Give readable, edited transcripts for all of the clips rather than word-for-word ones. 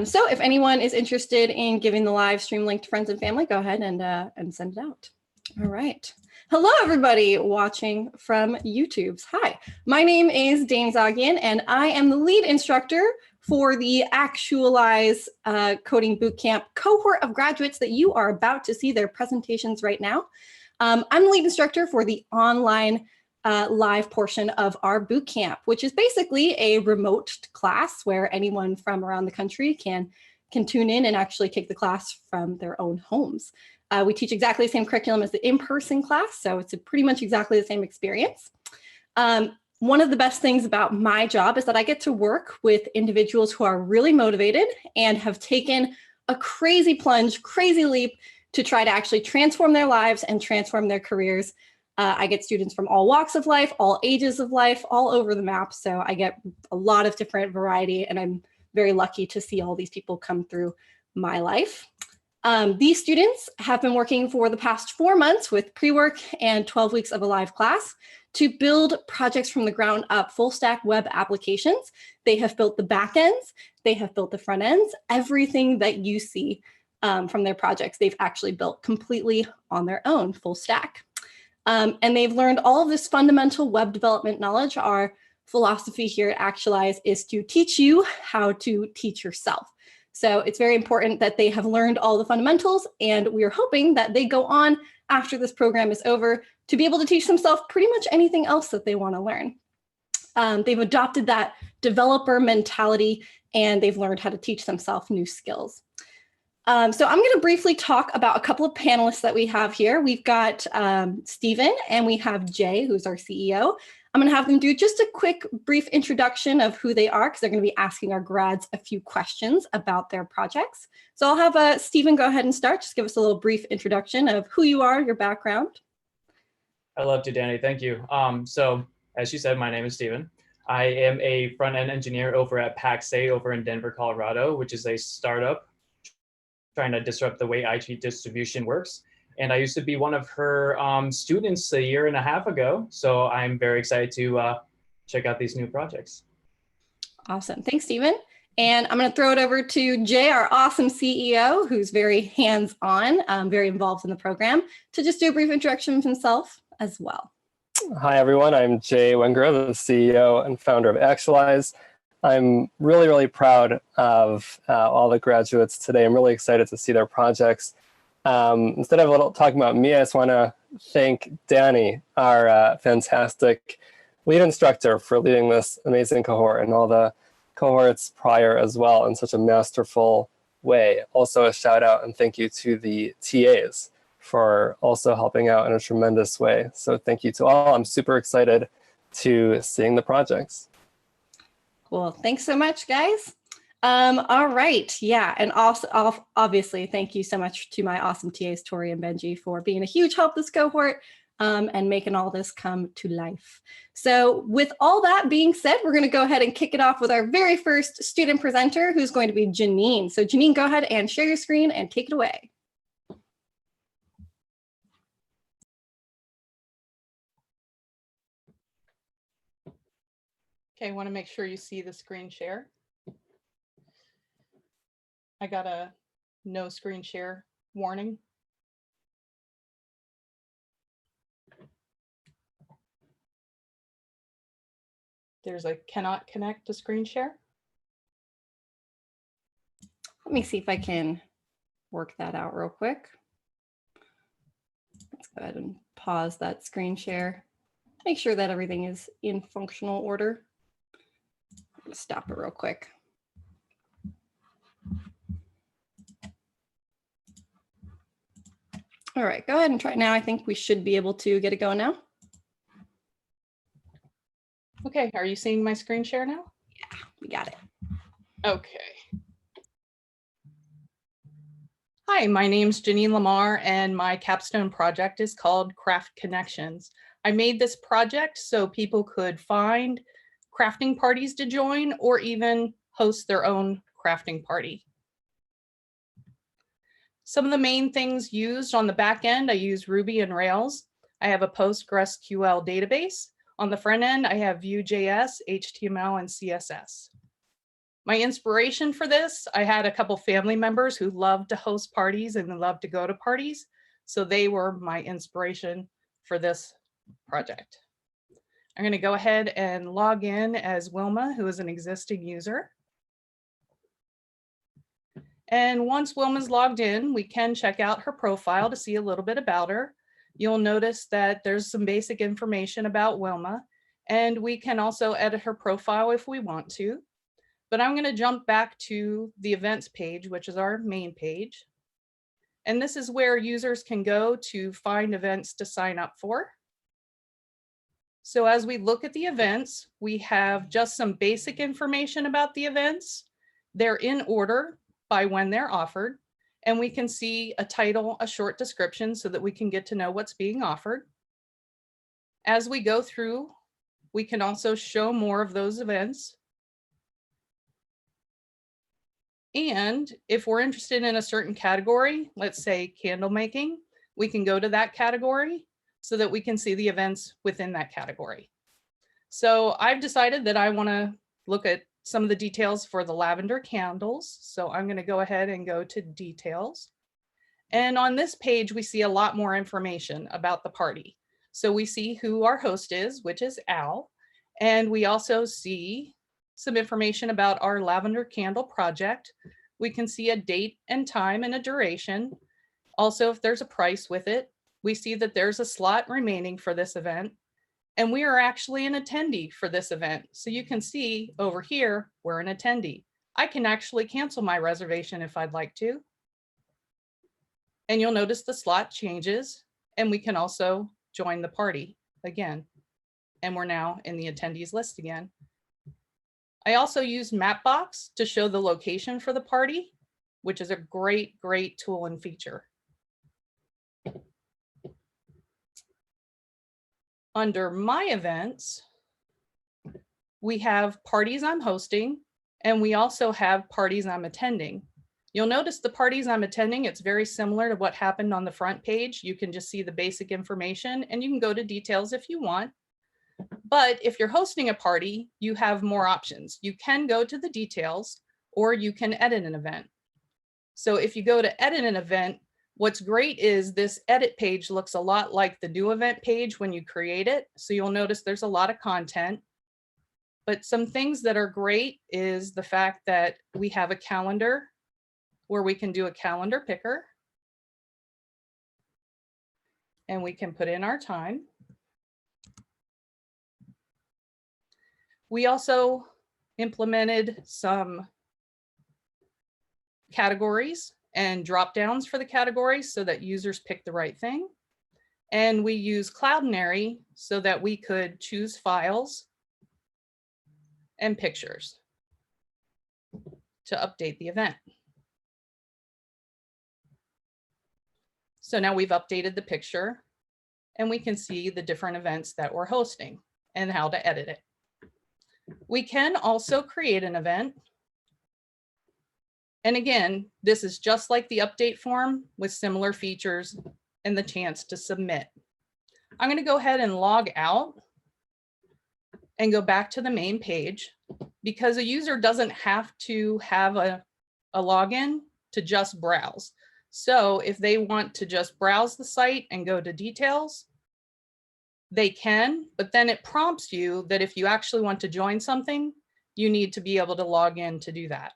So if anyone is interested in giving the live stream link to friends and family, go ahead and send it out. All right. Hello, everybody watching from YouTube's. Hi, my name is Dane Zagian, and I am the lead instructor for the Actualize Coding Bootcamp cohort of graduates that you are about to see their presentations right now. I'm the lead instructor for the online live portion of our bootcamp, which is basically a remote class where anyone from around the country can tune in and actually take the class from their own homes. We teach exactly the same curriculum as the in-person class, so it's pretty much exactly the same experience. One of the best things about my job is that I get to work with individuals who are really motivated and have taken a crazy plunge, crazy leap to try to actually transform their lives and transform their careers. I get students from all walks of life, all ages of life, all over the map. So I get a lot of different variety, and I'm very lucky to see all these people come through my life. These students have been working for the past 4 months with pre-work and 12 weeks of a live class to build projects from the ground up, full stack web applications. They have built the back ends, they have built the front ends, everything that you see from their projects, they've actually built completely on their own, full stack. And they've learned all of this fundamental web development knowledge. Our philosophy here at Actualize is to teach you how to teach yourself. So it's very important that they have learned all the fundamentals, and we are hoping that they go on after this program is over to be able to teach themselves pretty much anything else that they want to learn. They've adopted that developer mentality, and they've learned how to teach themselves new skills. So I'm going to briefly talk about a couple of panelists that we have here. We've got Stephen, and we have Jay, who's our CEO. I'm going to have them do just a quick, brief introduction of who they are, because they're going to be asking our grads a few questions about their projects. So I'll have Stephen go ahead and start. Just give us a little brief introduction of who you are, your background. I love to, Danny. Thank you. So as you said, my name is Stephen. I am a front-end engineer over at PackState over in Denver, Colorado, which is a startup trying to disrupt the way IT distribution works. And I used to be one of her students a year and a half ago. So I'm very excited to check out these new projects. Awesome. Thanks, Stephen. And I'm going to throw it over to Jay, our awesome CEO, who's very hands-on, very involved in the program, to just do a brief introduction of himself as well. Hi, everyone. I'm Jay Wenger, the CEO and founder of Actualize. I'm really, really proud of all the graduates today. I'm really excited to see their projects. Instead of talking about me, I just want to thank Danny, our fantastic lead instructor, for leading this amazing cohort and all the cohorts prior as well in such a masterful way. Also, a shout out and thank you to the TAs for also helping out in a tremendous way. So thank you to all. I'm super excited to seeing the projects. Cool. Thanks so much, guys. All right. Yeah. And also, obviously, thank you so much to my awesome TAs, Tori and Benji, for being a huge help this cohort and making all this come to life. So with all that being said, we're going to go ahead and kick it off with our very first student presenter, who's going to be Janine. So Janine, go ahead and share your screen and take it away. Okay, I want to make sure you see the screen share. I got a no screen share warning. There's a cannot connect to screen share. Let me see if I can work that out real quick. Let's go ahead and pause that screen share. Make sure that everything is in functional order. I'm gonna stop it real quick. All right, go ahead and try it now. I think we should be able to get it going now. Okay, are you seeing my screen share now? Yeah, we got it. Okay. Hi, my name's Janine Lamar, and my capstone project is called Craft Connections. I made this project so people could find crafting parties to join or even host their own crafting party. Some of the main things used on the back end, I use Ruby and Rails. I have a PostgreSQL database. On the front end, I have Vue.js, HTML, and CSS. My inspiration for this, I had a couple family members who loved to host parties and loved to go to parties. So they were my inspiration for this project. I'm going to go ahead and log in as Wilma, who is an existing user. And once Wilma's logged in, we can check out her profile to see a little bit about her. You'll notice that there's some basic information about Wilma, and we can also edit her profile if we want to. But I'm going to jump back to the events page, which is our main page. And this is where users can go to find events to sign up for. So as we look at the events, we have just some basic information about the events. They're in order by when they're offered. And we can see a title, a short description so that we can get to know what's being offered. As we go through, we can also show more of those events. And if we're interested in a certain category, let's say candle making, we can go to that category so that we can see the events within that category. So I've decided that I want to look at some of the details for the lavender candles. So I'm going to go ahead and go to details. And on this page, we see a lot more information about the party. So we see who our host is, which is Al. And we also see some information about our lavender candle project. We can see a date and time and a duration. Also, if there's a price with it, we see that there's a slot remaining for this event. And we are actually an attendee for this event. So you can see over here, we're an attendee. I can actually cancel my reservation if I'd like to. And you'll notice the slot changes, and we can also join the party again. And we're now in the attendees list again. I also use Mapbox to show the location for the party, which is a great, great tool and feature. Under my events, we have parties I'm hosting, and we also have parties I'm attending. You'll notice the parties I'm attending, it's very similar to what happened on the front page. You can just see the basic information, and you can go to details if you want. But if you're hosting a party, you have more options. You can go to the details, or you can edit an event. So if you go to edit an event, what's great is this edit page looks a lot like the new event page when you create it. So you'll notice there's a lot of content. But some things that are great is the fact that we have a calendar where we can do a calendar picker. And we can put in our time. We also implemented some categories and drop downs for the categories so that users pick the right thing. And we use Cloudinary so that we could choose files and pictures to update the event. So now we've updated the picture, and we can see the different events that we're hosting and how to edit it. We can also create an event. And again, this is just like the update form with similar features and the chance to submit. I'm going to go ahead and log out and go back to the main page, because a user doesn't have to have a login to just browse. So if they want to just browse the site and go to details, they can, but then it prompts you that if you actually want to join something, you need to be able to log in to do that.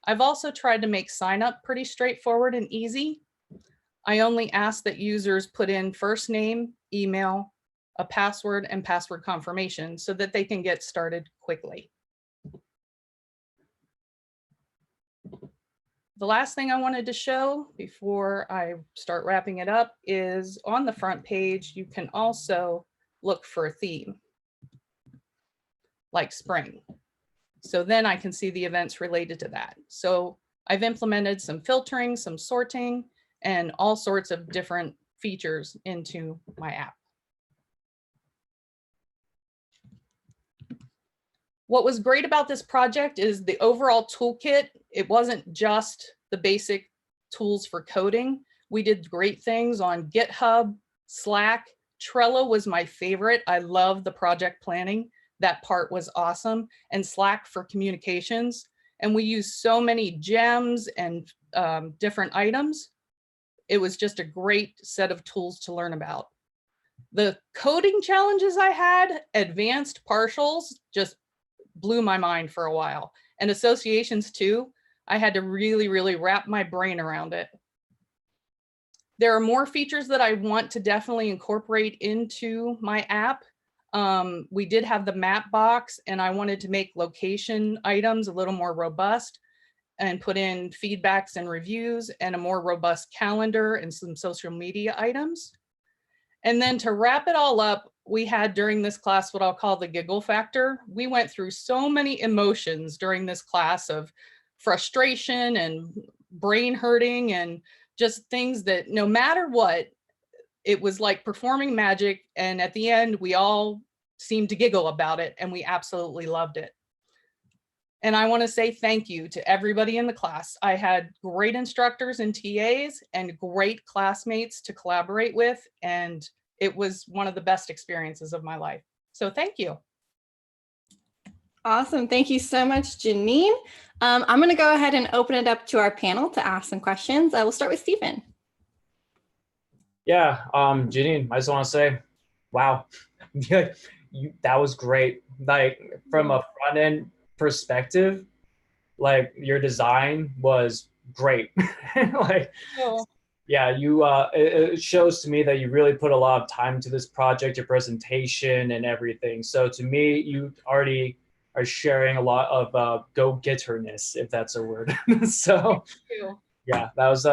I've also tried to make sign up pretty straightforward and easy. I only ask that users put in first name, email, a password, and password confirmation so that they can get started quickly. The last thing I wanted to show before I start wrapping it up is on the front page, you can also look for a theme like spring. So then I can see the events related to that. So I've implemented some filtering, some sorting, and all sorts of different features into my app. What was great about this project is the overall toolkit. It wasn't just the basic tools for coding. We did great things on GitHub, Slack. Trello was my favorite. I love the project planning. That part was awesome. And Slack for communications. And we used so many gems and different items. It was just a great set of tools to learn about. The coding challenges I had, advanced partials, just blew my mind for a while. And associations too, I had to really, really wrap my brain around it. There are more features that I want to definitely incorporate into my app. We did have the map box, and I wanted to make location items a little more robust and put in feedbacks and reviews and a more robust calendar and some social media items. And then to wrap it all up, we had during this class what I'll call the giggle factor. We went through so many emotions during this class of frustration and brain hurting and just things that no matter what, it was like performing magic. And at the end, we all seemed to giggle about it, and we absolutely loved it. And I want to say thank you to everybody in the class. I had great instructors and TAs and great classmates to collaborate with, and it was one of the best experiences of my life. So thank you. Awesome. Thank you so much, Janine. I'm going to go ahead and open it up to our panel to ask some questions. We'll start with Stephen. Yeah, Janine, I just want to say, wow, that was great. Like from a front end perspective, like your design was great. Like, yeah, it shows to me that you really put a lot of time into this project, your presentation and everything. So to me, you already are sharing a lot of go-getterness, if that's a word. So yeah, that was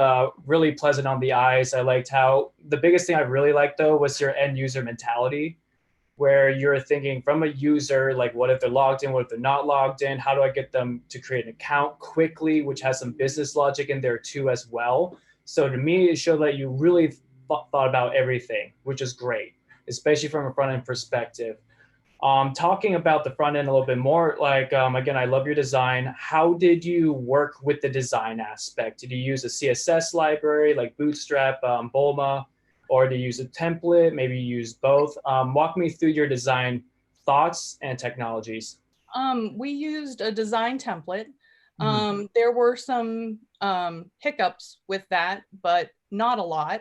really pleasant on the eyes. I liked how the biggest thing I really liked though was your end user mentality, where you're thinking from a user, like what if they're logged in, what if they're not logged in? How do I get them to create an account quickly, which has some business logic in there too as well. So to me, it showed that you really thought about everything, which is great, especially from a front end perspective. Talking about the front end a little bit more, like, again, I love your design. How did you work with the design aspect? Did you use a CSS library like Bootstrap, Bulma, or did you use a template? Maybe you use both. Walk me through your design thoughts and technologies. We used a design template. There were some hiccups with that, but not a lot.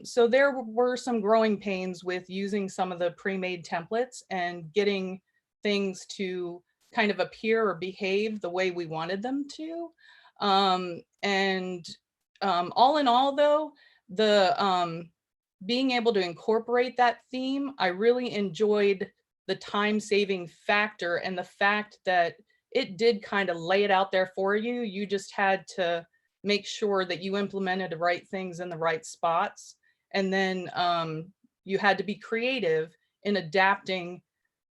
So there were some growing pains with using some of the pre-made templates and getting things to kind of appear or behave the way we wanted them to. All in all though, the being able to incorporate that theme, I really enjoyed the time-saving factor and the fact that it did kind of lay it out there for you. You just had to make sure that you implemented the right things in the right spots. And then you had to be creative in adapting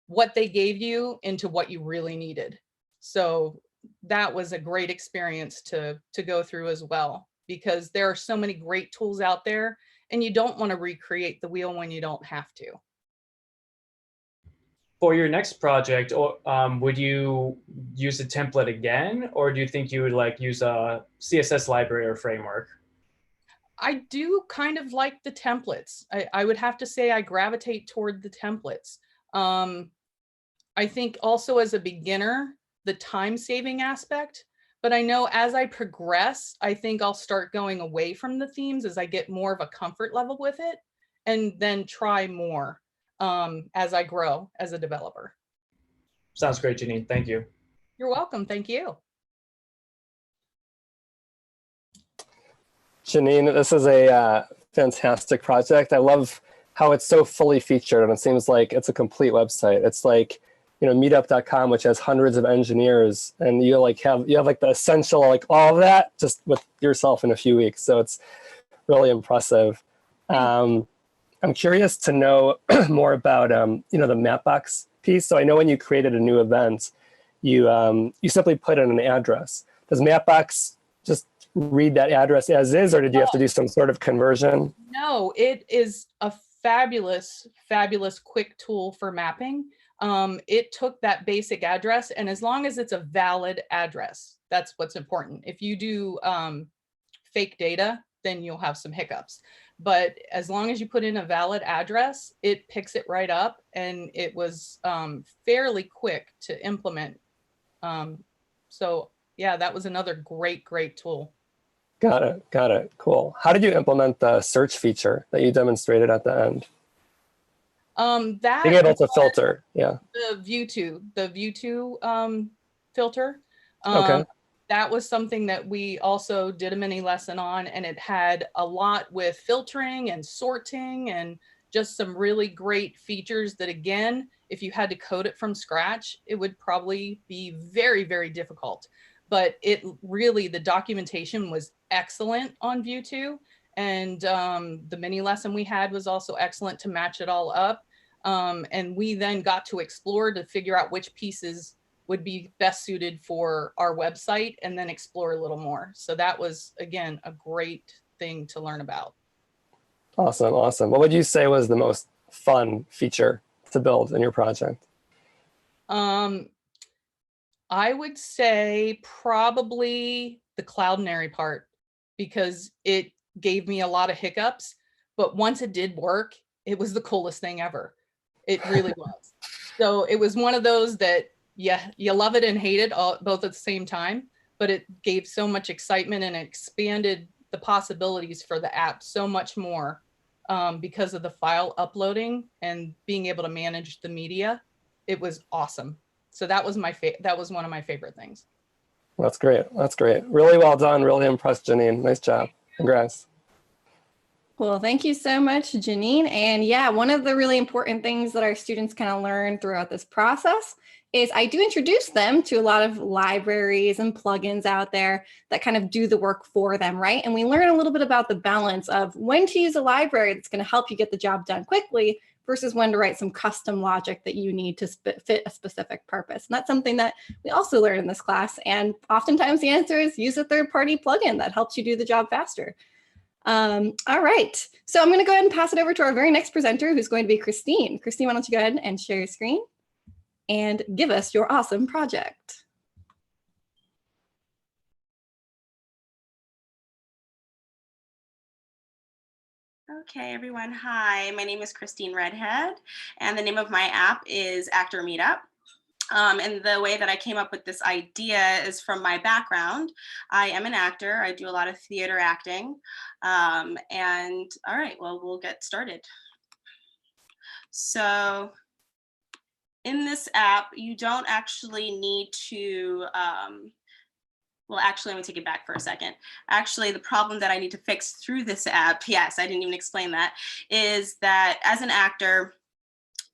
what they gave you into what you really needed. So that was a great experience to go through as well, because there are so many great tools out there and you don't want to recreate the wheel when you don't have to. For your next project, would you use a template again, or do you think you would like use a CSS library or framework? I do kind of like the templates. I would have to say I gravitate toward the templates. I think also as a beginner, the time-saving aspect, but I know as I progress, I think I'll start going away from the themes as I get more of a comfort level with it, and then try more as I grow as a developer. Sounds great, Janine. Thank you. You're welcome. Thank you. Janine, this is a fantastic project. I love how it's so fully featured, and it seems like it's a complete website. It's like, you know, meetup.com, which has hundreds of engineers, and you have like the essential, like all of that just with yourself in a few weeks. So it's really impressive. I'm curious to know more about you know, the Mapbox piece. So I know when you created a new event, you simply put in an address. Does Mapbox just read that address as is, or did you have to do some sort of conversion? No, it is a fabulous, fabulous quick tool for mapping. It took that basic address, and as long as it's a valid address, that's what's important. If you do fake data, then you'll have some hiccups. But as long as you put in a valid address, it picks it right up, and it was fairly quick to implement. So yeah, that was another great tool. Got it. Got it. Cool. How did you implement the search feature that you demonstrated at the end? That Being able to filter. Yeah. the view to filter. Okay. That was something that we also did a mini lesson on, and it had a lot with filtering and sorting and just some really great features that, again, if you had to code it from scratch, it would probably be very difficult. But it really, the documentation was excellent on View 2. And the mini lesson we had was also excellent to match it all up. And we then got to explore to figure out which pieces would be best suited for our website and then explore a little more. So that was, again, a great thing to learn about. Awesome. Awesome. What would you say was the most fun feature to build in your project? I would say probably the Cloudinary part, because it gave me a lot of hiccups, but once it did work, it was the coolest thing ever. It really was. So it was one of those that, yeah, you love it and hate it all, both at the same time, but it gave so much excitement and it expanded the possibilities for the app so much more because of the file uploading and being able to manage the media. It was awesome. So that was that was one of my favorite things. That's great. That's great. Really well done. Really impressed, Janine. Nice job. Congrats. Well, thank you so much, Janine. And yeah, one of the really important things that our students kind of learn throughout this process is I do introduce them to a lot of libraries and plugins out there that kind of do the work for them, right? And we learn a little bit about the balance of when to use a library that's going to help you get the job done quickly versus when to write some custom logic that you need to fit a specific purpose. And that's something that we also learn in this class. And oftentimes the answer is use a third-party plugin that helps you do the job faster. All right, so I'm going to go ahead and pass it over to our very next presenter, who's going to be Christine. Christine, why don't you go ahead and share your screen and give us your awesome project. Okay, everyone. Hi, my name is Christine Redhead, and the name of my app is Actor Meetup. And the way that I came up with this idea is from my background. I am an actor. I do a lot of theater acting. And all right, well, we'll get started. So in this app, you don't actually need to, well, actually, let me take it back for a second. Actually, the problem that I need to fix through this app, yes, I didn't even explain that, is that as an actor,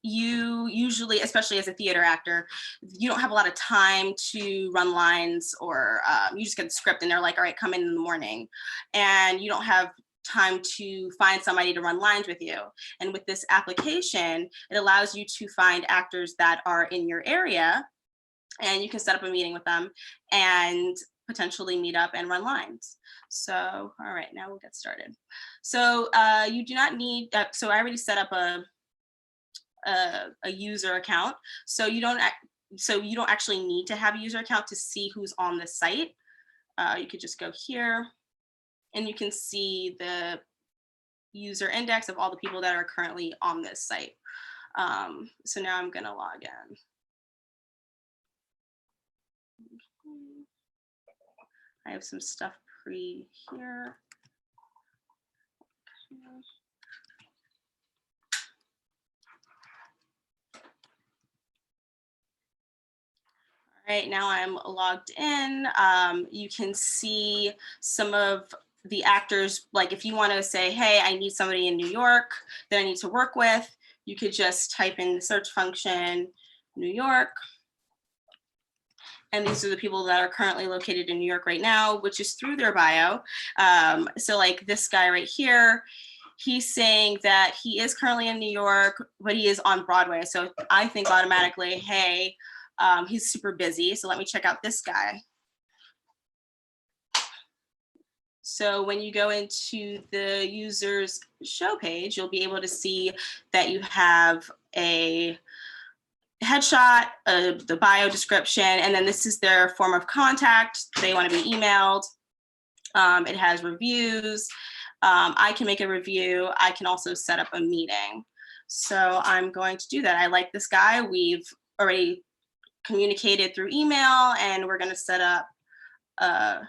you usually, especially as a theater actor, you don't have a lot of time to run lines, or you just get the script and they're like, all right, come in the morning. And you don't have time to find somebody to run lines with you. And with this application, it allows you to find actors that are in your area, and you can set up a meeting with them and potentially meet up and run lines. So, all right, now we'll get started. So you do not need, so I already set up a user account. So you don't actually need to have a user account to see who's on the site. You could just go here and you can see the user index of all the people that are currently on this site. So now I'm gonna log in. I have some stuff pre here. All right, now I'm logged in. You can see some of the actors, like if you want to say, hey, I need somebody in New York that I need to work with, you could just type in the search function, New York. And these are the people that are currently located in New York right now, which is through their bio. So like this guy right here, he's saying that he is currently in New York, but he is on Broadway. So I think automatically, hey, he's super busy. So let me check out this guy. So when you go into the user's show page, you'll be able to see that you have a headshot, the bio description, and then this is their form of contact. They want to be emailed. It has reviews. I can make a review. I can also set up a meeting. So I'm going to do that. I like this guy. We've already communicated through email, and we're going to set up a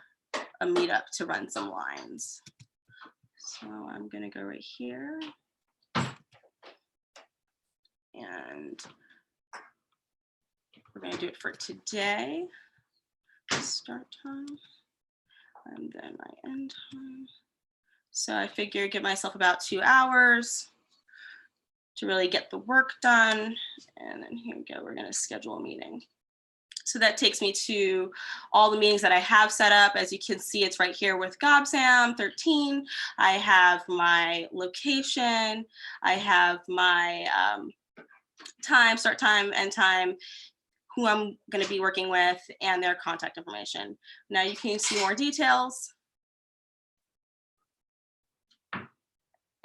meetup to run some lines. So I'm going to go right here. And we're going to do it for today. Start time. And then my end time. So I figure give myself about 2 hours to really get the work done. And then here we go, we're gonna schedule a meeting. So that takes me to all the meetings that I have set up. As you can see, it's right here with GobSam 13. I have my location. I have my time, start time, end time, who I'm going to be working with, and their contact information. Now you can see more details.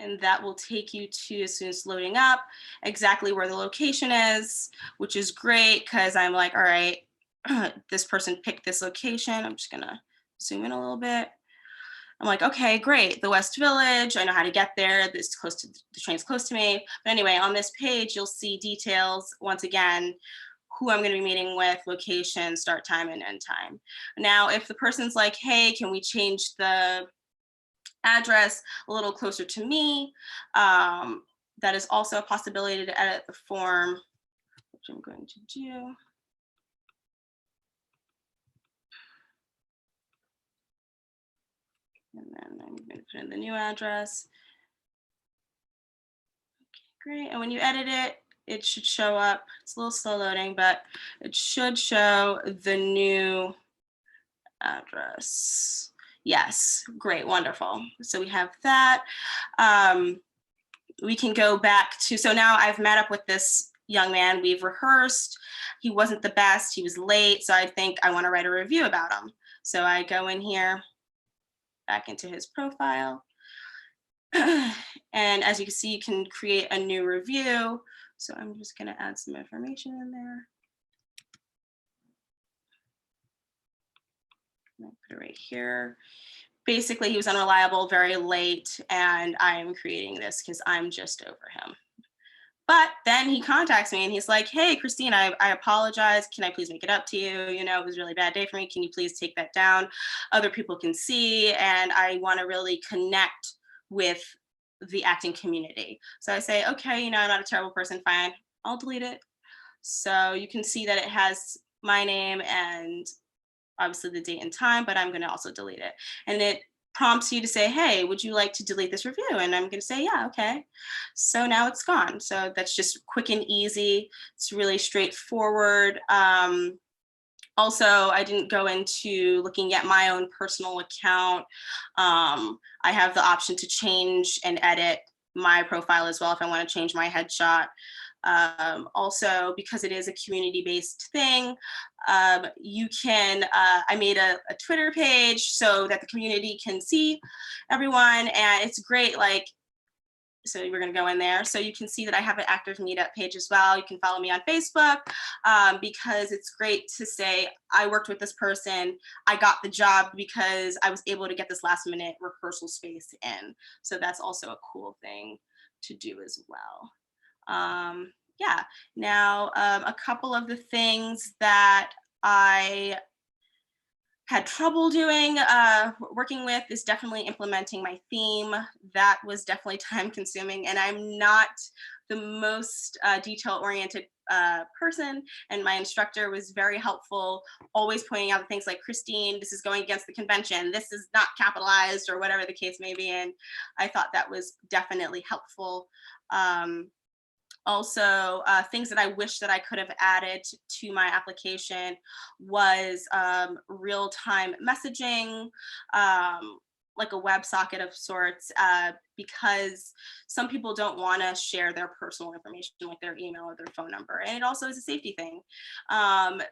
And that will take you to, as soon as loading up, exactly where the location is, which is great because I'm like, all right, this person picked this location. I'm just gonna zoom in a little bit. I'm like, okay, great, the West Village. I know how to get there. This close to the train's close to me. But anyway, on this page, you'll see details once again, who I'm going to be meeting with, location, start time, and end time. Now, if the person's like, hey, can we change the address a little closer to me? That is also a possibility to edit the form, which I'm going to do. And then I'm going to put in the new address. Okay, great. And when you edit it, it should show up. It's a little slow loading, but it should show the new address. Yes, great, wonderful. So we have that. We can go back to, so now I've met up with this young man, we've rehearsed. He wasn't the best, he was late, so I think I want to write a review about him. So I go in here, back into his profile. And as you can see, you can create a new review. So I'm just going to add some information in there. I'll put it right here. Basically, he was unreliable, very late, and I'm creating this because I'm just over him. But then he contacts me and he's like, hey, Christine, I apologize. Can I please make it up to you? You know, it was a really bad day for me. Can you please take that down? Other people can see, and I want to really connect with the acting community. So I say, okay, you know, I'm not a terrible person, fine, I'll delete it. So you can see that it has my name and obviously the date and time, but I'm going to also delete it. And it prompts you to say, hey, would you like to delete this review? And I'm going to say, yeah, okay. So now it's gone. So that's just quick and easy. It's really straightforward. Also, I didn't go into looking at my own personal account. I have the option to change and edit my profile as well if I want to change my headshot. Also, because it is a community-based thing, you can, I made a Twitter page so that the community can see everyone, and it's great, like, so we're going to go in there. So you can see that I have an active Meetup page as well. You can follow me on Facebook because it's great to say, I worked with this person. I got the job because I was able to get this last minute rehearsal space in. So that's also a cool thing to do as well. Yeah, now a couple of the things that I had trouble doing, working with is definitely implementing my theme. That was definitely time consuming, and I'm not the most detail-oriented person, and my instructor was very helpful, always pointing out things like, Christine, this is going against the convention, this is not capitalized, or whatever the case may be, and I thought that was definitely helpful. Also, things that I wish that I could have added to my application was real-time messaging, like a WebSocket of sorts, because some people don't want to share their personal information, like their email or their phone number, and it also is a safety thing.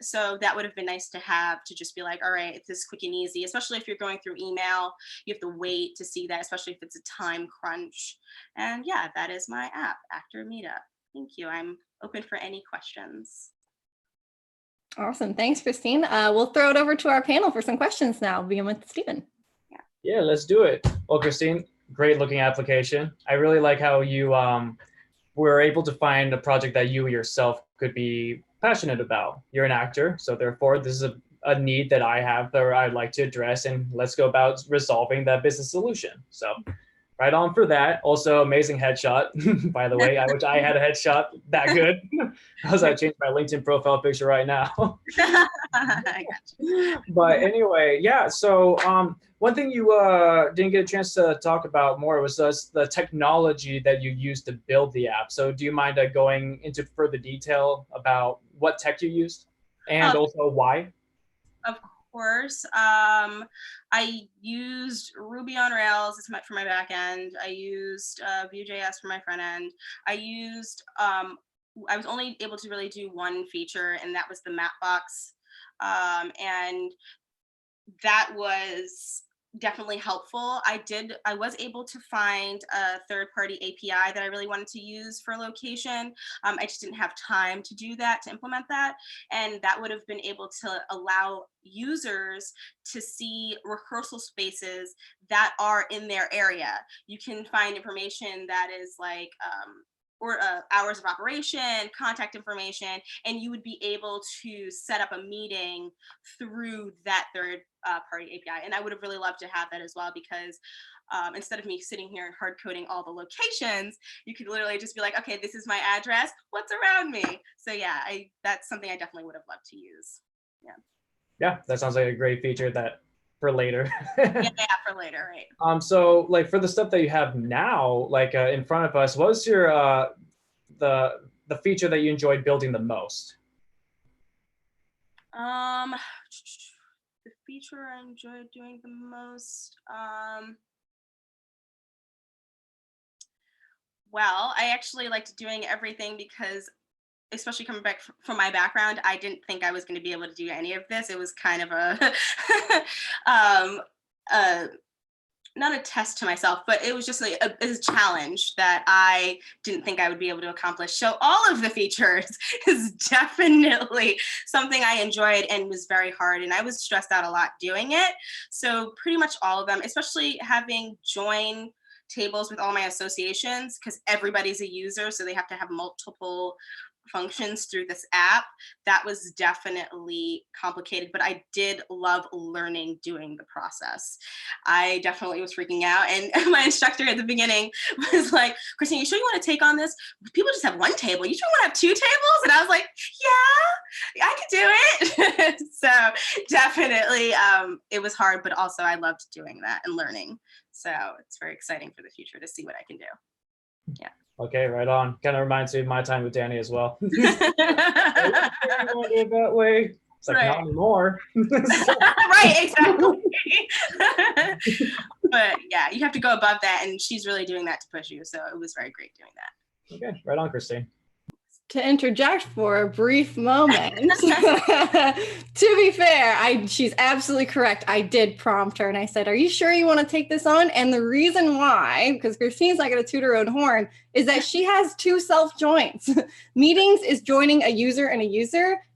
So that would have been nice to have, to just be like, all right, this is quick and easy, especially if you're going through email, you have to wait to see that, especially if it's a time crunch. And yeah, that is my app, Actor Meetup. Thank you. I'm open for any questions. Awesome. Thanks, Christine. We'll throw it over to our panel for some questions now. We'll begin with Stephen. Yeah, let's do it. Well, Christine, great looking application. I really like how you were able to find a project that you yourself could be passionate about. You're an actor, so therefore this is a need that I have that I'd like to address, and let's go about resolving that business solution. So right on for that. Also, amazing headshot, by the way. I wish I had a headshot that good. Because I changed my LinkedIn profile picture right now. I got you. But anyway, yeah. So one thing you didn't get a chance to talk about more was the technology that you used to build the app. So do you mind going into further detail about what tech you used and also why? Of course. I used Ruby on Rails for my back end. I used Vue.js for my front end. I was only able to really do one feature, and that was the map box. And that was definitely helpful. I was able to find a third-party API that I really wanted to use for location. I just didn't have time to do that, to implement that. And that would have been able to allow users to see rehearsal spaces that are in their area. You can find information that is like, hours of operation, contact information, and you would be able to set up a meeting through that third party API. And I would have really loved to have that as well, because instead of me sitting here and hard coding all the locations, you could literally just be like, okay, this is my address, what's around me? So yeah, that's something I definitely would have loved to use. Yeah, that sounds like a great feature that for later. Yeah, for later, right? So like for the stuff that you have now, like in front of us, what was your the feature that you enjoyed building the most? The feature I enjoyed doing the most. Well, I actually liked doing everything because, especially coming back from my background, I didn't think I was going to be able to do any of this. It was kind of a, not a test to myself, but it was just like a challenge that I didn't think I would be able to accomplish. So all of the features is definitely something I enjoyed and was very hard. And I was stressed out a lot doing it. So pretty much all of them, especially having join tables with all my associations, because everybody's a user, so they have to have multiple functions through this app. That was definitely complicated, but I did love learning doing the process. I definitely was freaking out, and my instructor at the beginning was like, Christine, you sure you want to take on this? People just have one table. You sure want to have two tables? And I was like, yeah, I could do it. So definitely it was hard, but also I loved doing that and learning. So it's very exciting for the future to see what I can do. Yeah. Okay, right on. Kind of reminds me of my time with Danny as well. You want to do it that way? It's like, not anymore. Right, exactly. But yeah, you have to go above that, and she's really doing that to push you. So it was very great doing that. Okay, right on, Christine. To interject for a brief moment, to be fair, she's absolutely correct. I did prompt her and I said, are you sure you want to take this on? And the reason why, because Christine's not going to toot her own horn, is that she has two self-joins. Meetings is joining a user,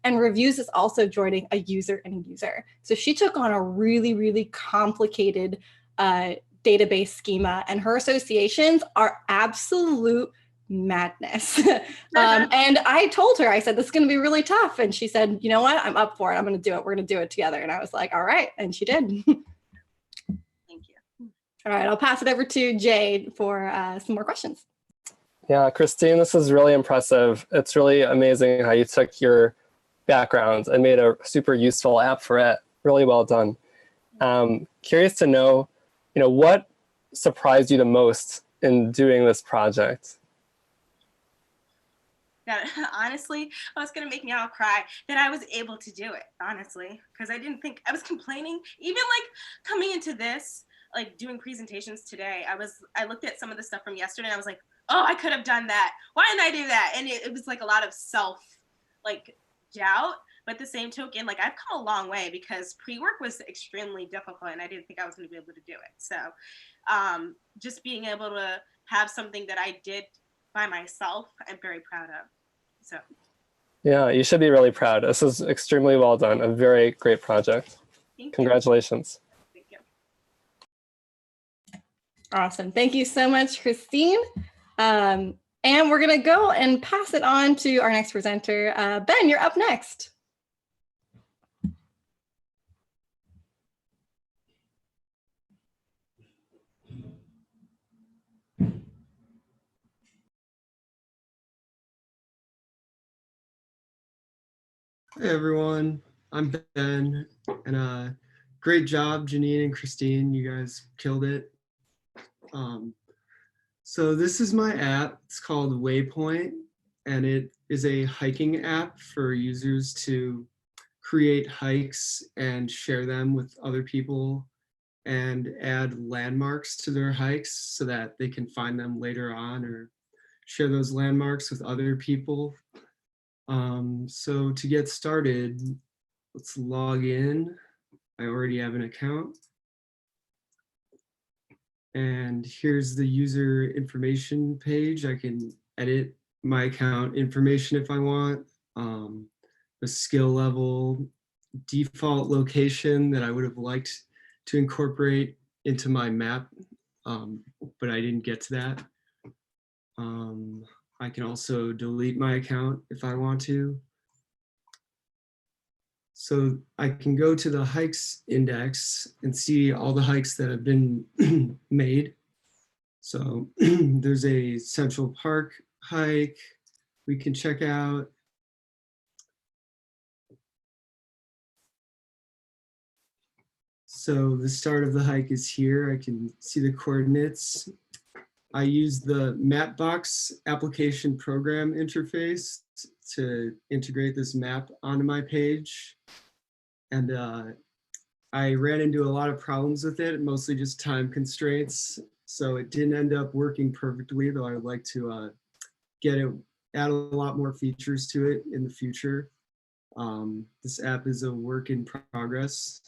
and reviews is also joining a user and a user. So she took on a really, really complicated database schema, and her associations are absolute madness. And I told her, I said, this is going to be really tough. And she said, you know what? I'm up for it. I'm going to do it. We're going to do it together. And I was like, all right. And she did. Thank you. All right. I'll pass it over to Jade for some more questions. Yeah, Christine, this is really impressive. It's really amazing how you took your background and made a super useful app for it. Really well done. Curious to know, what surprised you the most in doing this project? That honestly, I was gonna make me all cry that I was able to do it, honestly, because I didn't think, I was complaining, even like coming into this, like doing presentations today, I looked at some of the stuff from yesterday and I was like, oh, I could have done that. Why didn't I do that? And it was like a lot of self like doubt, but the same token, like I've come a long way because pre-work was extremely difficult and I didn't think I was gonna be able to do it. So just being able to have something that I did by myself, I'm very proud of. So yeah, you should be really proud. This is extremely well done. A very great project. Congratulations. Thank you. Awesome. Thank you so much, Christine. And we're going to go and pass it on to our next presenter. Ben, you're up next. Hey everyone, I'm Ben, and great job, Janine and Christine. You guys killed it. So this is my app. It's called Waypoint, and it is a hiking app for users to create hikes and share them with other people and add landmarks to their hikes so that they can find them later on or share those landmarks with other people. So to get started, let's log in. I already have an account. And here's the user information page. I can edit my account information if I want. The skill level, default location that I would have liked to incorporate into my map, but I didn't get to that. I can also delete my account if I want to. So I can go to the hikes index and see all the hikes that have been made. So there's a Central Park hike we can check out. So the start of the hike is here. I can see the coordinates. I use the Mapbox application program interface to integrate this map onto my page. And I ran into a lot of problems with it, mostly just time constraints. So it didn't end up working perfectly, though I would like to add a lot more features to it in the future. This app is a work in progress.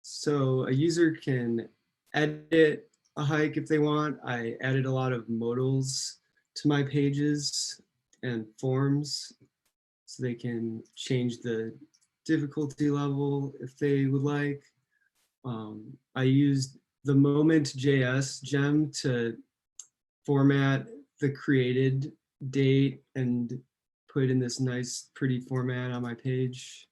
So a user can edit a hike if they want. I added a lot of modals to my pages and forms so they can change the difficulty level if they would like. I used the moment.js gem to format the created date and put in this nice pretty format on my page.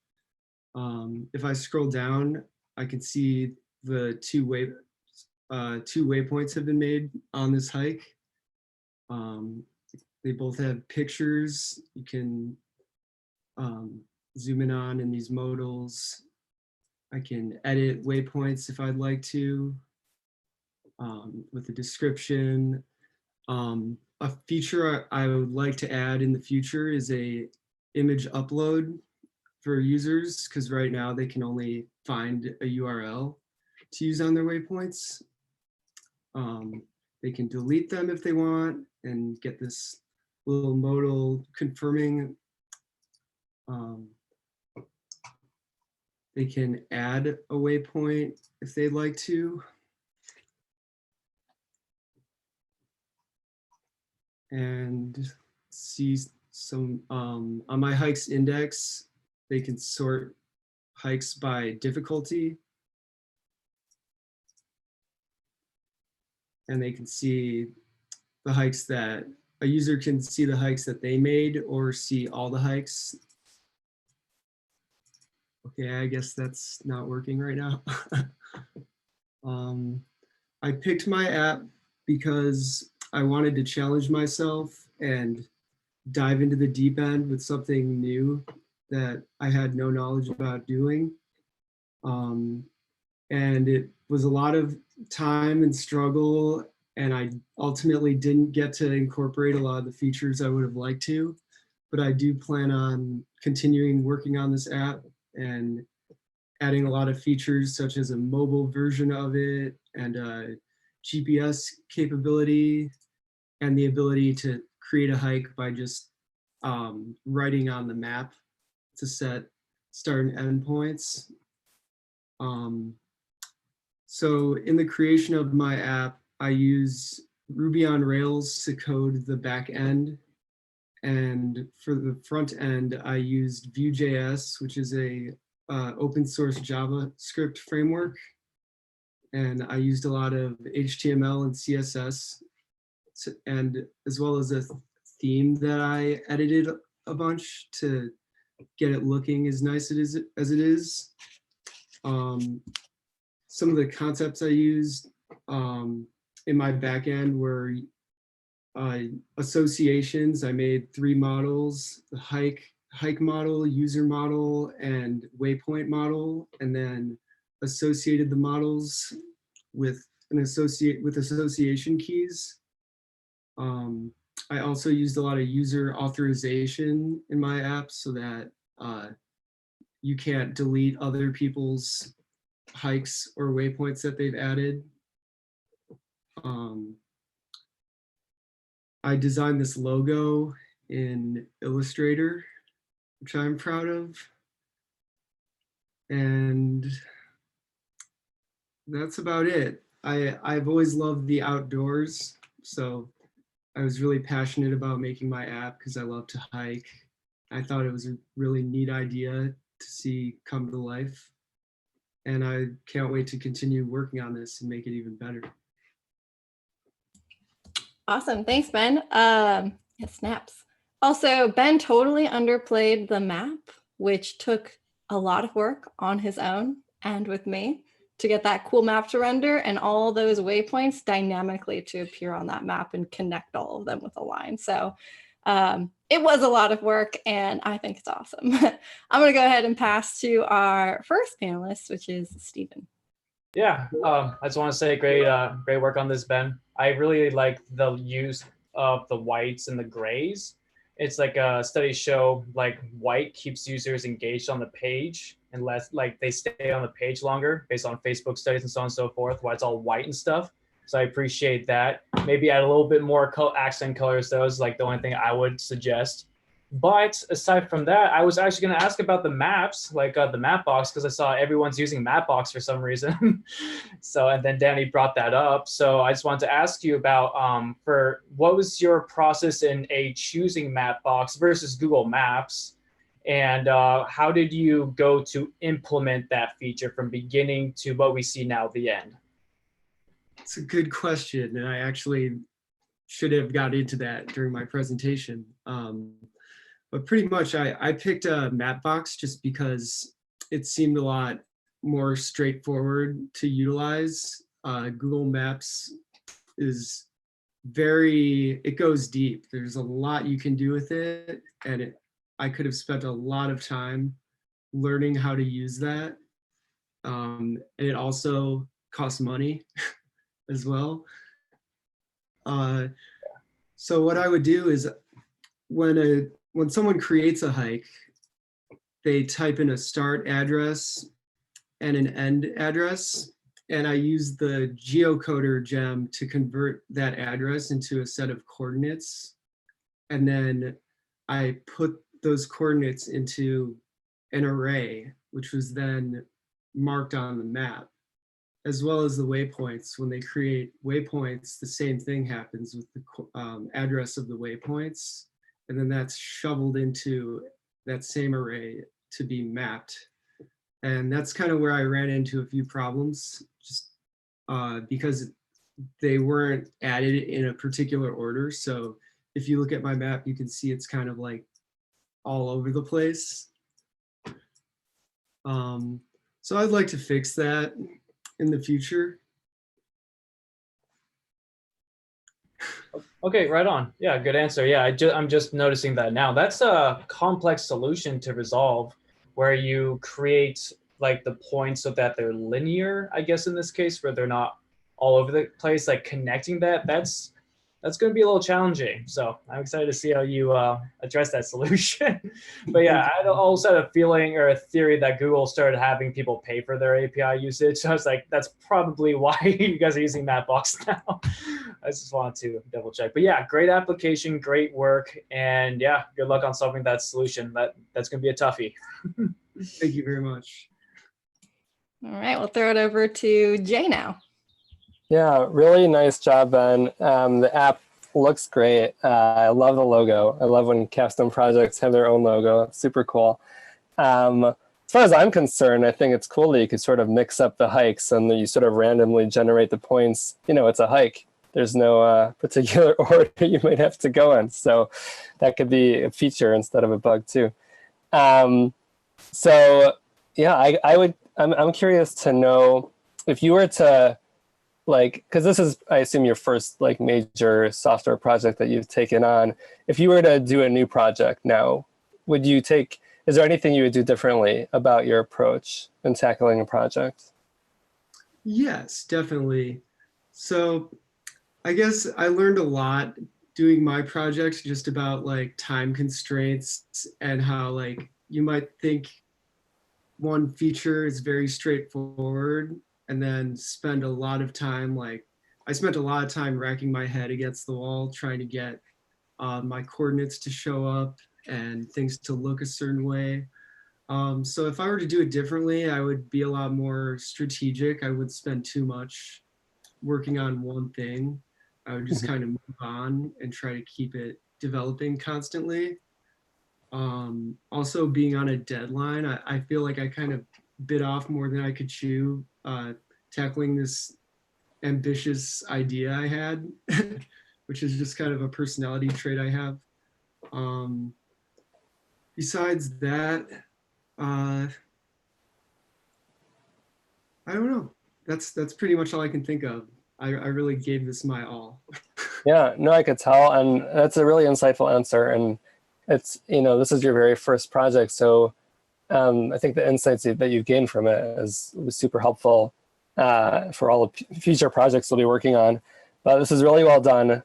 If I scroll down, I can see the two waypoints have been made on this hike. They both have pictures. You can zoom in on in these modals. I can edit waypoints if I'd like to with the description. A feature I would like to add in the future is a image upload for users, because right now they can only find a URL to use on their waypoints. They can delete them if they want and get this little modal confirming. They can add a waypoint if they'd like to. And see some, on my hikes index, they can sort hikes by difficulty. And they can see the hikes that, a user can see the hikes that they made or see all the hikes. Okay, I guess that's not working right now. I picked my app because I wanted to challenge myself and dive into the deep end with something new that I had no knowledge about doing. And it was a lot of time and struggle, and I ultimately didn't get to incorporate a lot of the features I would have liked to, but I do plan on continuing working on this app and adding a lot of features such as a mobile version of it and a GPS capability and the ability to create a hike by just writing on the map to set start and end points. So in the creation of my app, I use Ruby on Rails to code the back end. And for the front end, I used Vue.js, which is a open source JavaScript framework. And I used a lot of HTML and CSS and as well as a theme that I edited a bunch to get it looking as nice as it is. Some of the concepts I used in my back end were associations. I made 3 models: the hike model, user model, and waypoint model, and then associated the models with association keys. I also used a lot of user authorization in my app so that you can't delete other people's hikes or waypoints that they've added. I designed this logo in Illustrator, which I'm proud of. And that's about it. I've always loved the outdoors, so I was really passionate about making my app because I love to hike. I thought it was a really neat idea to see come to life. And I can't wait to continue working on this and make it even better. Awesome. Thanks, Ben. It snaps. Also, Ben totally underplayed the map, which took a lot of work on his own and with me to get that cool map to render and all those waypoints dynamically to appear on that map and connect all of them with a line. So it was a lot of work and I think it's awesome. I'm going to go ahead and pass to our first panelist, which is Stephen. Yeah, I just want to say great work on this, Ben. I really like the use of the whites and the grays. It's like studies show like white keeps users engaged on the page and less like they stay on the page longer based on Facebook studies and so on and so forth, why it's all white and stuff. So I appreciate that. Maybe add a little bit more accent colors. Though is like the only thing I would suggest. But aside from that, I was actually going to ask about the maps, like the map box, because I saw everyone's using map box for some reason. So, and then Danny brought that up. So I just wanted to ask you about for what was your process in choosing map box versus Google Maps? And how did you go to implement that feature from beginning to what we see now at the end? It's a good question. And I actually should have got into that during my presentation. But pretty much I picked a map box just because it seemed a lot more straightforward to utilize. Google Maps is it goes deep. There's a lot you can do with it. And I could have spent a lot of time learning how to use that. And it also costs money as well. So what I would do is when someone creates a hike, they type in a start address and an end address. And I use the geocoder gem to convert that address into a set of coordinates. And then I put those coordinates into an array, which was then marked on the map, as well as the waypoints. When they create waypoints, the same thing happens with the address of the waypoints. And then that's shoveled into that same array to be mapped. And that's kind of where I ran into a few problems, just because they weren't added in a particular order. So if you look at my map, you can see it's kind of like all over the place. So I'd like to fix that in the future. Okay, right on. Yeah, good answer. Yeah, I'm just noticing that now. That's a complex solution to resolve where you create like the points so that they're linear, I guess in this case, where they're not all over the place, like connecting that's going to be a little challenging. So I'm excited to see how you address that solution. But yeah, I also had a feeling or a theory that Google started having people pay for their API usage. So I was like, that's probably why you guys are using Mapbox now. I just wanted to double check. But yeah, great application, great work. And yeah, good luck on solving that solution. That's going to be a toughie. Thank you very much. All right, we'll throw it over to Jay now. Yeah, really nice job, Ben. The app looks great. I love the logo. I love when Capstone projects have their own logo. It's super cool. As far as I'm concerned, I think it's cool that you could sort of mix up the hikes and that you sort of randomly generate the points. You know, it's a hike. there's no particular order you might have to go in. So that could be a feature instead of a bug too. So yeah, I'm curious to know if you were to, like, because this is, I assume, your first like major software project that you've taken on. If you were to do a new project now, is there anything you would do differently about your approach in tackling a project? Yes, definitely. So I guess I learned a lot doing my projects just about like time constraints and how like you might think one feature is very straightforward and then spend a lot of time, like I spent a lot of time racking my head against the wall trying to get my coordinates to show up and things to look a certain way. So if I were to do it differently, I would be a lot more strategic. I would spend too much working on one thing. I would just kind of move on and try to keep it developing constantly. Also being on a deadline, I feel like I kind of bit off more than I could chew, tackling this ambitious idea I had, which is just kind of a personality trait I have. Besides that, I don't know. That's pretty much all I can think of. I really gave this my all. Yeah, no, I could tell, and that's a really insightful answer. And it's, this is your very first project, so I think the insights that you've gained from it was super helpful for all the future projects we'll be working on. But this is really well done.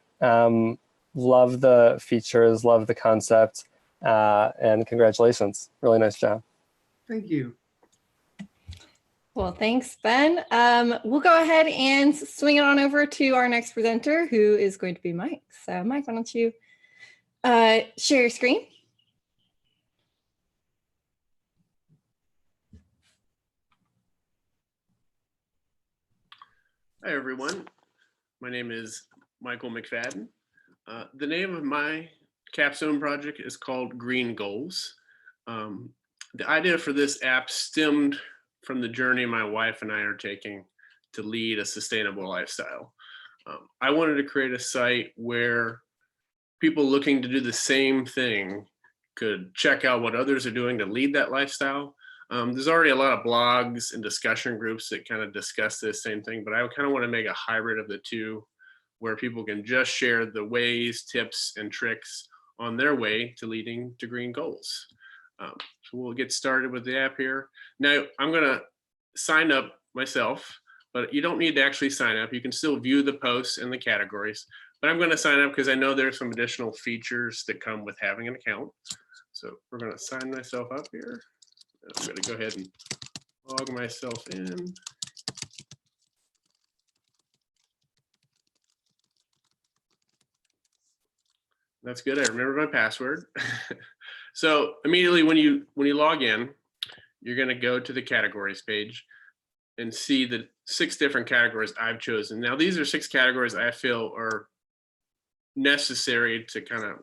Love the features, love the concept, and congratulations. Really nice job. Thank you. Well, thanks, Ben. We'll go ahead and swing it on over to our next presenter, who is going to be Mike. So Mike, why don't you share your screen? Hi, everyone. My name is Michael McFadden. The name of my capstone project is called Green Goals. The idea for this app stemmed from the journey my wife and I are taking to lead a sustainable lifestyle. I wanted to create a site where people looking to do the same thing could check out what others are doing to lead that lifestyle. There's already a lot of blogs and discussion groups that kind of discuss this same thing, but I kind of want to make a hybrid of the two where people can just share the ways, tips, and tricks on their way to leading to green goals. So we'll get started with the app here. Now, I'm going to sign up myself, but you don't need to actually sign up. You can still view the posts and the categories, but I'm going to sign up because I know there's some additional features that come with having an account. So we're going to sign myself up here. I'm going to go ahead and log myself in. That's good. I remember my password. So immediately when you log in, you're going to go to the categories page and see the 6 different categories I've chosen. Now, these are 6 categories I feel are necessary to kind of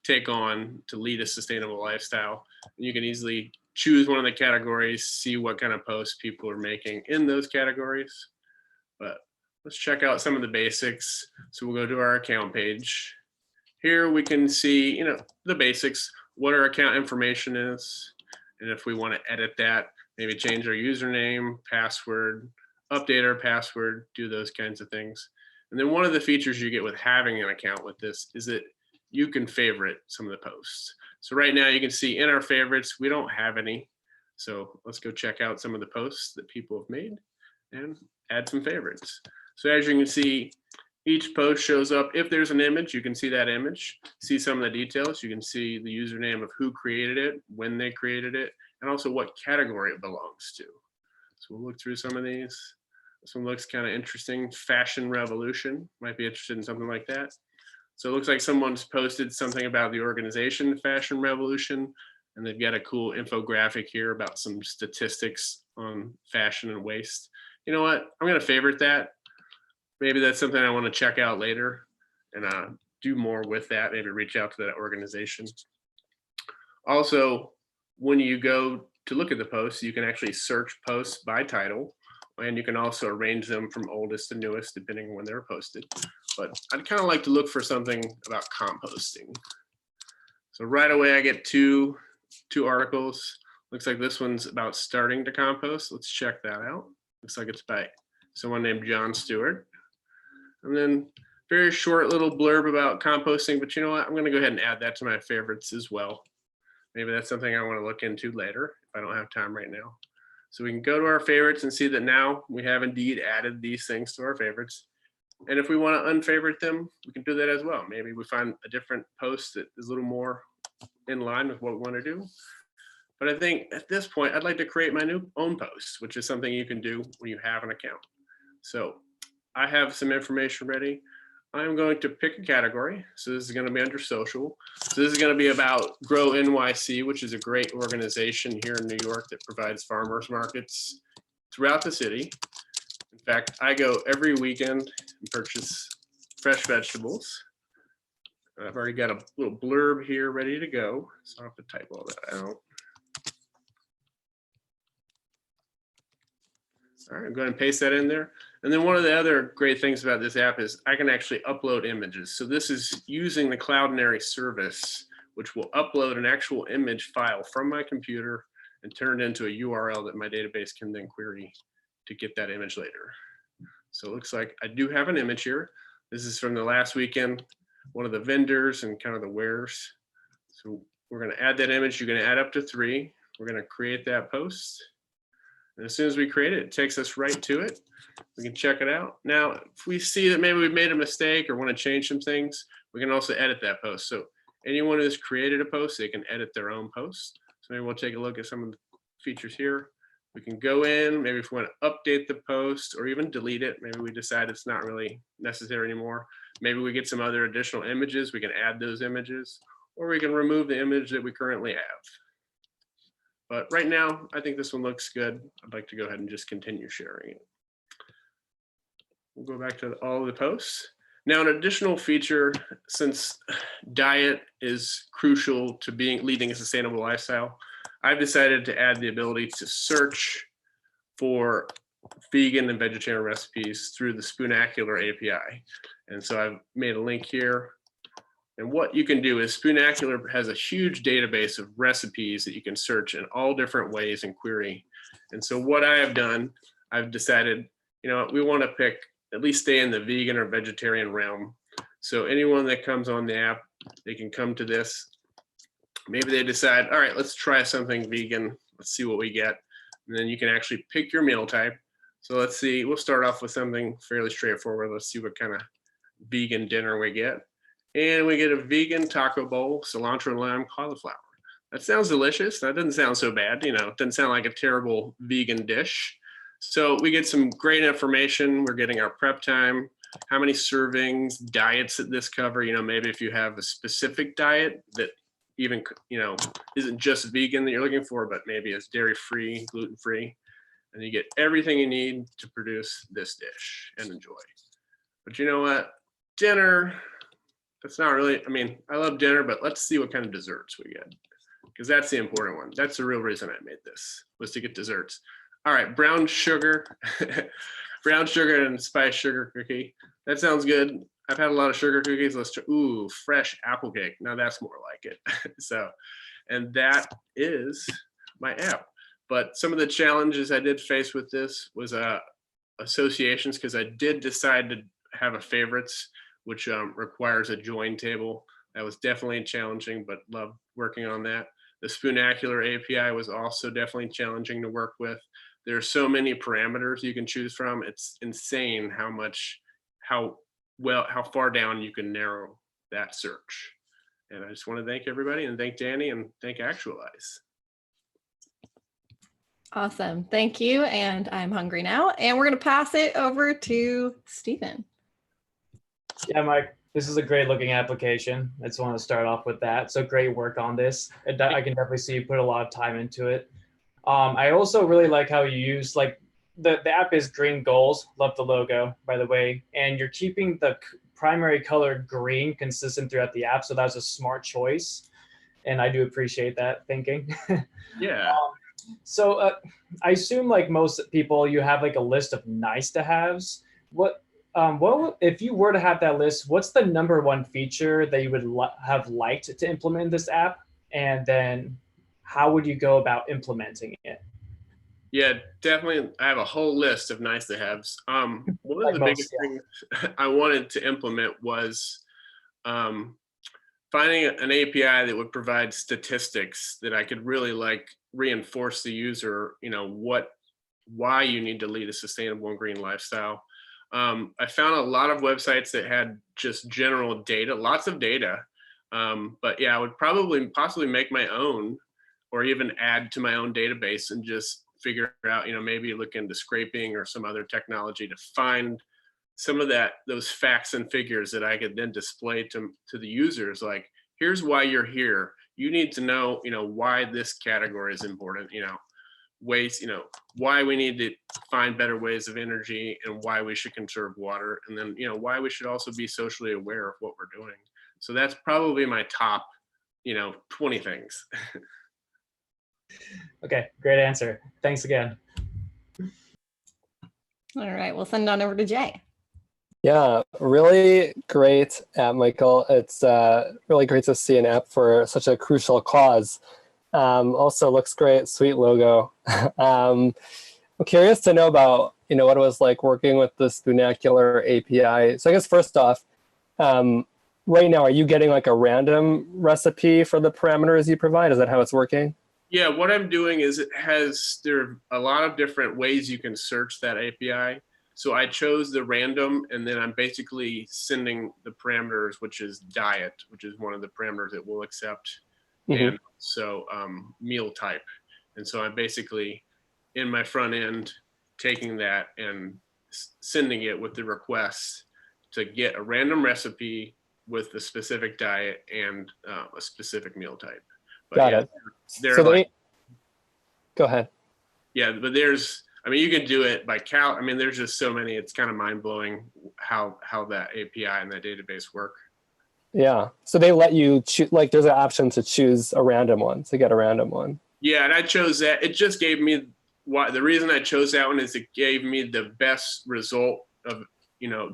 take on to lead a sustainable lifestyle. And you can easily choose one of the categories, see what kind of posts people are making in those categories. But let's check out some of the basics. So we'll go to our account page. Here we can see, the basics, what our account information is. And if we want to edit that, maybe change our username, password, update our password, do those kinds of things. And then one of the features you get with having an account with this is that you can favorite some of the posts. So right now you can see in our favorites, we don't have any. So let's go check out some of the posts that people have made and add some favorites. So as you can see, each post shows up. If there's an image, you can see that image, see some of the details. You can see the username of who created it, when they created it, and also what category it belongs to. So we'll look through some of these. This one looks kind of interesting. Fashion Revolution, might be interested in something like that. So it looks like someone's posted something about the organization Fashion Revolution, and they've got a cool infographic here about some statistics on fashion and waste. You know what? I'm going to favorite that. Maybe that's something I want to check out later and do more with that, maybe reach out to that organization. Also, when you go to look at the posts, you can actually search posts by title, And you can also arrange them from oldest to newest, depending on when they were posted. But I'd kind of like to look for something about composting. So right away, I get two articles. Looks like this one's about starting to compost. Let's check that out. Looks like it's by someone named John Stewart. And then very short little blurb about composting, but you know what? I'm gonna go ahead and add that to my favorites as well. Maybe that's something I wanna look into later if I don't have time right now. So we can go to our favorites and see that now we have indeed added these things to our favorites. And if we wanna unfavorite them, we can do that as well. Maybe we find a different post that is a little more in line with what we wanna do. But I think at this point, I'd like to create my own posts, which is something you can do when you have an account. So I have some information ready. I'm going to pick a category. So this is going to be under social. So this is going to be about Grow NYC, which is a great organization here in New York that provides farmers markets throughout the city. In fact, I go every weekend and purchase fresh vegetables. I've already got a little blurb here ready to go. So I don't have to type all that out. All right, I'm going to paste that in there. And then one of the other great things about this app is I can actually upload images. So this is using the Cloudinary service, which will upload an actual image file from my computer and turn it into a URL that my database can then query to get that image later. So it looks like I do have an image here. This is from the last weekend, one of the vendors and kind of the wares. So we're going to add that image. You're going to add up to 3. We're going to create that post. And as soon as we create it, it takes us right to it. We can check it out. Now, if we see that maybe we've made a mistake or want to change some things, we can also edit that post. So anyone who's created a post, they can edit their own post. So maybe we'll take a look at some of the features here. We can go in, maybe if we want to update the post or even delete it, maybe we decide it's not really necessary anymore. Maybe we get some other additional images, we can add those images, or we can remove the image that we currently have. But right now, I think this one looks good. I'd like to go ahead and just continue sharing it. We'll go back to all of the posts. Now, an additional feature, since diet is crucial to leading a sustainable lifestyle, I've decided to add the ability to search for vegan and vegetarian recipes through the Spoonacular API. And so I've made a link here. And what you can do is Spoonacular has a huge database of recipes that you can search in all different ways and query. And so what I have done, I've decided, you know, we want to pick, at least stay in the vegan or vegetarian realm. So anyone that comes on the app, they can come to this. Maybe they decide, all right, let's try something vegan. Let's see what we get. And then you can actually pick your meal type. So let's see, we'll start off with something fairly straightforward. Let's see what kind of vegan dinner we get. And we get a vegan taco bowl, cilantro, lime, cauliflower. That sounds delicious. That doesn't sound so bad. You know, it doesn't sound like a terrible vegan dish. So we get some great information. We're getting our prep time, how many servings, diets that this cover. You know, maybe if you have a specific diet that even, you know, isn't just vegan that you're looking for, but maybe is dairy-free, gluten-free. And you get everything you need to produce this dish and enjoy. But you know what? Dinner, that's not really, I mean, I love dinner, but let's see what kind of desserts we get, because that's the important one. That's the real reason I made this, was to get desserts. All right, brown sugar, brown sugar and spiced sugar cookie. That sounds good. I've had a lot of sugar cookies. Let's try, ooh, fresh apple cake. Now that's more like it. So, and that is my app. But some of the challenges I did face with this was associations, because I did decide to have a favorites, which requires a join table. That was definitely challenging, but loved working on that. The Spoonacular API was also definitely challenging to work with. There are so many parameters you can choose from. It's insane how far down you can narrow that search. And I just want to thank everybody, and thank Danny, and thank Actualize. Awesome. Thank you. And I'm hungry now. And we're going to pass it over to Stephen. Yeah, Mike, this is a great looking application. I just want to start off with that. So great work on this. I can definitely see you put a lot of time into it. I also really like how you use, like, the app is green goals. Love the logo, by the way. And you're keeping the primary color green consistent throughout the app. So that's a smart choice. And I do appreciate that thinking. Yeah. So I assume like most people, you have like a list of nice to haves. If you were to have that list, what's the number one feature that you would have liked to implement in this app? And then how would you go about implementing it? Yeah, definitely. I have a whole list of nice to haves. One of the biggest things I wanted to implement was finding an API that would provide statistics that I could really like reinforce the user, why you need to lead a sustainable and green lifestyle. I found a lot of websites that had just general data, lots of data. But yeah, I would probably possibly make my own or even add to my own database and just figure out, maybe look into scraping or some other technology to find some of those facts and figures that I could then display to the users. Like, here's why you're here. You need to know, why this category is important, ways, why we need to find better ways of energy and why we should conserve water. And then, why we should also be socially aware of what we're doing. So that's probably my top, 20 things. Okay, great answer. Thanks again. All right, we'll send it on over to Jay. Yeah, really great app, Michael. It's really great to see an app for such a crucial cause. Also looks great, sweet logo. I'm curious to know about, what it was like working with this Vernacular API. So I guess first off, right now, are you getting like a random recipe for the parameters you provide? Is that how it's working? Yeah, what I'm doing is there are a lot of different ways you can search that API. So I chose the random, and then I'm basically sending the parameters, which is diet, which is one of the parameters it will accept, and so meal type. And so I'm basically in my front end taking that and sending it with the request to get a random recipe with the specific diet and a specific meal type. But Got yeah, it. so go ahead. Yeah, but you can do it by count. There's just so many. It's kind of mind blowing how that API and that database work. Yeah. So they let you choose, like there's an option to choose a random one, to get a random one. Yeah, and I chose that. It just gave me the reason I chose that one is it gave me the best result of,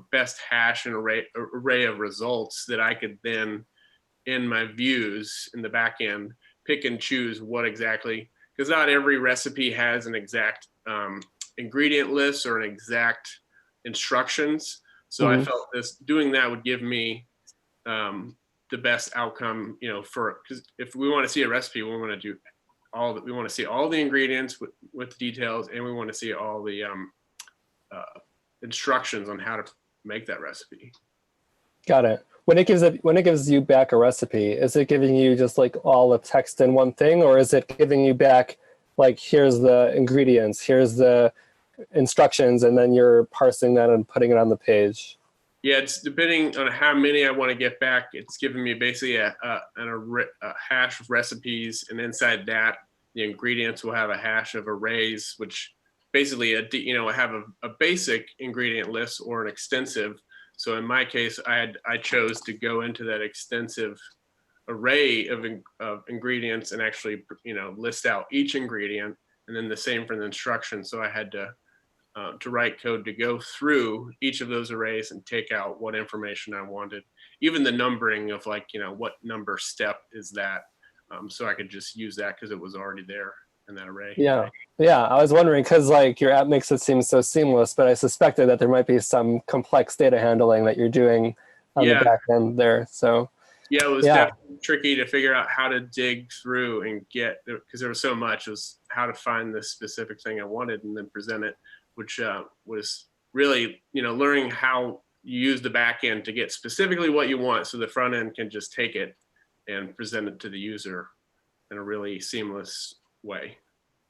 best hash and array of results that I could then in my views in the back end pick and choose what exactly, because not every recipe has an exact ingredient list or an exact instructions. So I felt doing that would give me the best outcome, because if we want to see a recipe, we want to see all the ingredients with the details, and we want to see all the instructions on how to make that recipe. Got it. When it gives you back a recipe, is it giving you just like all the text in one thing, or is it giving you back like, here's the ingredients, here's the instructions, and then you're parsing that and putting it on the page? Yeah, it's depending on how many I want to get back. It's giving me basically a hash of recipes, and inside that, the ingredients will have a hash of arrays, which basically, I have a basic ingredient list or an extensive. So in my case, I chose to go into that extensive array of ingredients and actually, list out each ingredient, and then the same for the instructions. So I had to write code to go through each of those arrays and take out what information I wanted, even the numbering of like, what number step is that. So I could just use that because it was already there in that array. Yeah. I was wondering because like your app makes it seem so seamless, but I suspected that there might be some complex data handling that you're doing on the back end there. So yeah, it was definitely tricky to figure out how to dig through and get, because there was so much, it was how to find the specific thing I wanted and then present it, which was really, learning how you use the back end to get specifically what you want, so the front end can just take it and present it to the user in a really seamless way.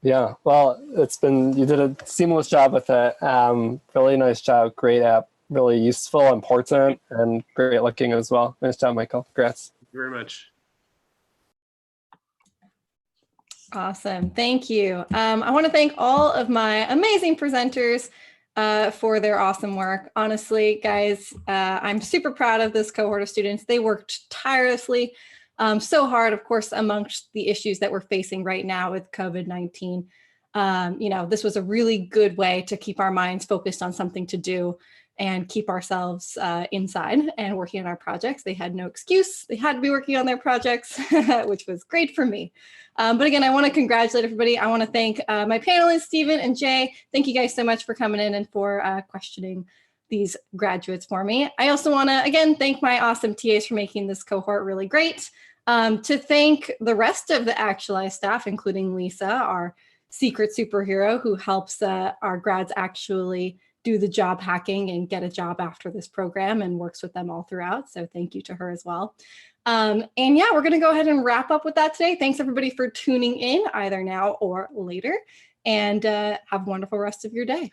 Yeah, well, you did a seamless job with it. Really nice job, great app, really useful, important, and great looking as well. Nice job, Michael. Congrats. Thank you very much. Awesome, thank you. I want to thank all of my amazing presenters for their awesome work. Honestly, guys, I'm super proud of this cohort of students. They worked tirelessly So hard, of course, amongst the issues that we're facing right now with COVID-19. This was a really good way to keep our minds focused on something to do and keep ourselves inside and working on our projects. They had no excuse. They had to be working on their projects, which was great for me. But again, I want to congratulate everybody. I want to thank my panelists, Stephen and Jay. Thank you guys so much for coming in and for questioning these graduates for me. I also want to, again, thank my awesome TAs for making this cohort really great. To thank the rest of the Actualize staff, including Lisa, our secret superhero who helps our grads actually do the job hacking and get a job after this program and works with them all throughout. So thank you to her as well. And yeah, we're going to go ahead and wrap up with that today. Thanks everybody for tuning in either now or later, and have a wonderful rest of your day.